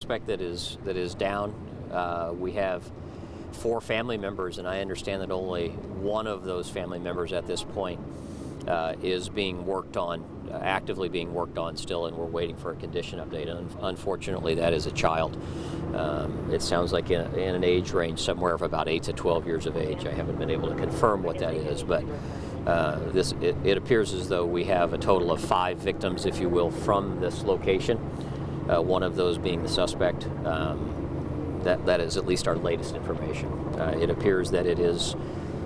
Suspect that is down. We have 4 family members, and I understand that only one of those family members at this point is being worked on, actively being worked on still, and we're waiting for a condition update. And unfortunately, that is a child. It sounds like in an age range somewhere of about 8 to 12 years of age. I haven't been able to confirm what that is, but it appears as though we have a total of 5 victims, if you will, from this location. One of those being the suspect. That is at least our latest information. It appears that it is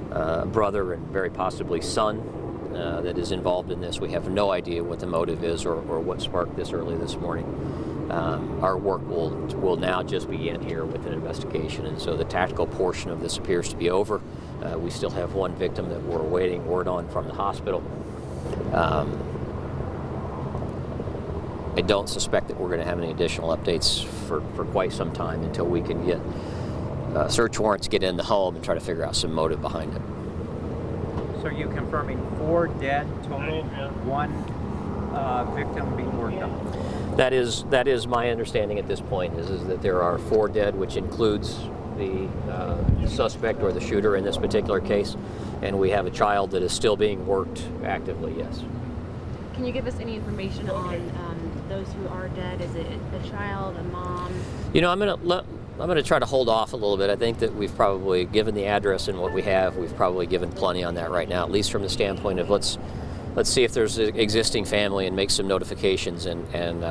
a brother and very possibly son that is involved in this. We have no idea what the motive is or what sparked this early this morning. Our work will now just begin here with an investigation, and so the tactical portion of this appears to be over. We still have 1 victim that we're awaiting word on from the hospital. I don't suspect that we're going to have any additional updates for quite some time until we can get search warrants, get in the home, and try to figure out some motive behind it. So are you confirming 4 dead total, 1 victim being worked on? That is my understanding at this point, is that there are 4 dead, which includes the suspect or the shooter in this particular case, and we have a child that is still being worked actively, yes. Can you give us any information on those who are dead? Is it a child, a mom? You know, I'm going to try to hold off a little bit. I think that we've probably given the address and what we have. We've probably given plenty on that right now, at least from the standpoint of let's see if there's an existing family and make some notifications and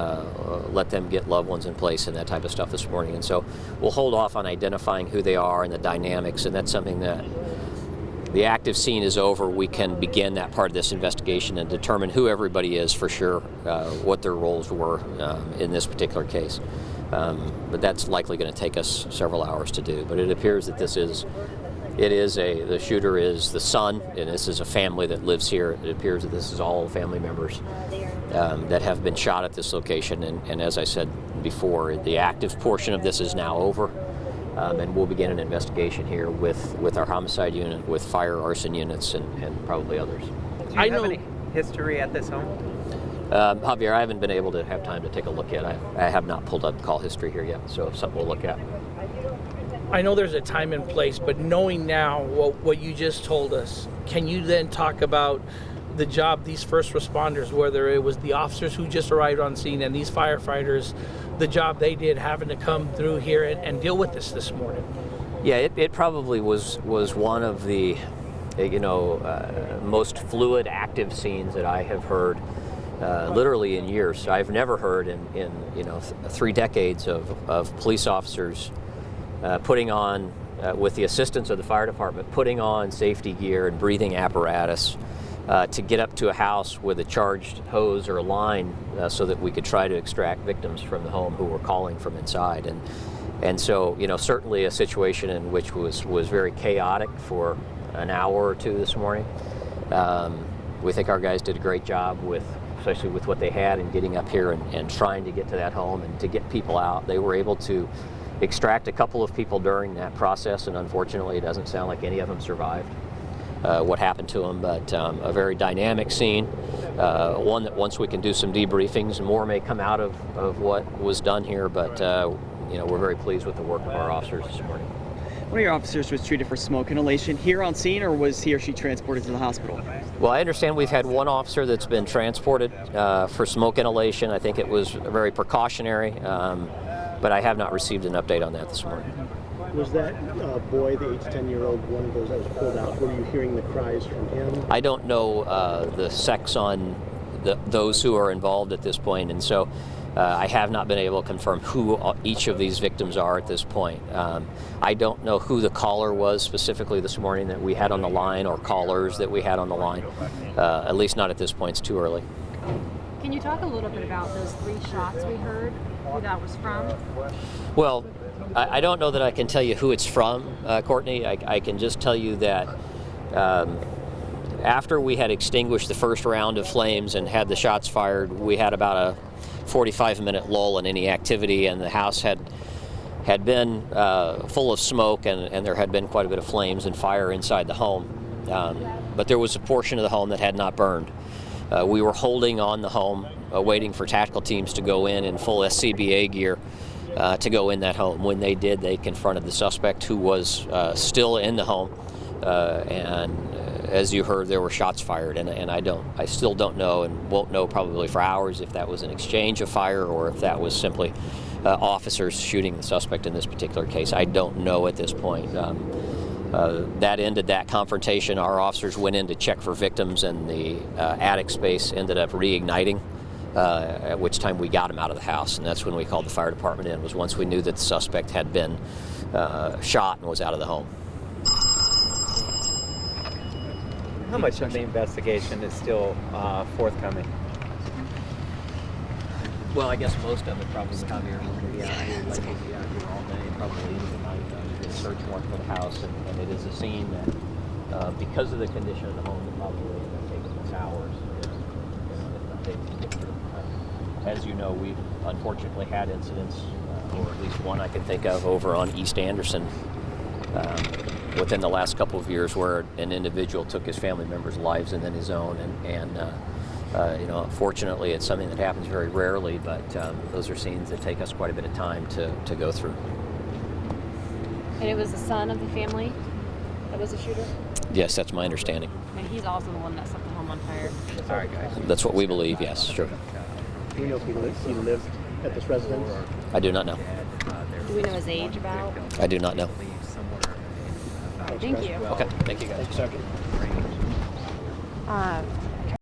let them get loved ones in place and that type of stuff this morning. And so we'll hold off on identifying who they are and the dynamics, and that's something that the active scene is over. We can begin that part of this investigation and determine who everybody is for sure, what their roles were in this particular case. But that's likely going to take us several hours to do. But it appears that the shooter is the son, and this is a family that lives here. It appears that this is all family members that have been shot at this location. And as I said before, the active portion of this is now over. And we'll begin an investigation here with our homicide unit, with fire arson units, and probably others. Do you have any history at this home? Javier, I haven't been able to have time to take a look yet. I have not pulled up call history here yet, so it's something we'll look at. I know there's a time and place, but knowing now what you just told us, can you then talk about the job these first responders, whether it was the officers who just arrived on scene and these firefighters, the job they did having to come through here and deal with this morning? Yeah, it probably was one of the most fluid, active scenes that I have heard literally in years. I've never heard in 3 decades of police officers putting on, with the assistance of the fire department, putting on safety gear and breathing apparatus to get up to a house with a charged hose or a line so that we could try to extract victims from the home who were calling from inside. And so, certainly a situation in which was very chaotic for an hour or 2 this morning. We think our guys did a great job especially with what they had, and getting up here and trying to get to that home and to get people out. They were able to extract a couple of people during that process, and unfortunately it doesn't sound like any of them survived what happened to them, but a very dynamic scene, one that once we can do some debriefings, more may come out of what was done here, but we're very pleased with the work of our officers this morning. One of your officers was treated for smoke inhalation here on scene, or was he or she transported to the hospital? Well, I understand we've had 1 officer that's been transported for smoke inhalation. I think it was very precautionary, but I have not received an update on that this morning. Was that boy, the 8 to 10-year-old, one of those that was pulled out? Were you hearing the cries from him? I don't know the sex on those who are involved at this point, and so I have not been able to confirm who each of these victims are at this point. I don't know who the caller was specifically this morning that we had on the line, or callers that we had on the line. At least not at this point. It's too early. Can you talk a little bit about those 3 shots we heard, who that was from? Well, I don't know that I can tell you who it's from, Courtney. I can just tell you that after we had extinguished the first round of flames and had the shots fired, we had about a 45-minute lull in any activity, and the house had been full of smoke, and there had been quite a bit of flames and fire inside the home. But there was a portion of the home that had not burned. We were holding on the home, waiting for tactical teams to go in full SCBA gear to go in that home. When they did, they confronted the suspect, who was still in the home, and as you heard, there were shots fired, and I still don't know, and won't know probably for hours, if that was an exchange of fire or if that was simply officers shooting the suspect in this particular case. I don't know at this point. That ended that confrontation. Our officers went in to check for victims, and the attic space ended up reigniting, at which time we got him out of the house, and that's when we called the fire department in, was once we knew that the suspect had been shot and was out of the home. How much of the investigation is still forthcoming? Well, I guess most of it probably come here. Yeah, like we'll be out here all day, probably into the night. We did a search warrant for the house, and it is a scene that, because of the condition of the home, it probably end up taking us hours, if not days to get through. As you know, we've unfortunately had incidents, or at least one I can think of, over on East Anderson within the last couple of years, where an individual took his family members' lives and then his own, and fortunately, it's something that happens very rarely, but those are scenes that take us quite a bit of time to go through. And it was the son of the family that was the shooter? Yes, that's my understanding. And he's also the one that set the home on fire. All right, guys. That's what we believe, yes, sure. Do we know if he lived at this residence? I do not know. Do we know his age about? I do not know. Thank you. Okay, thank you guys. Thank you, sir.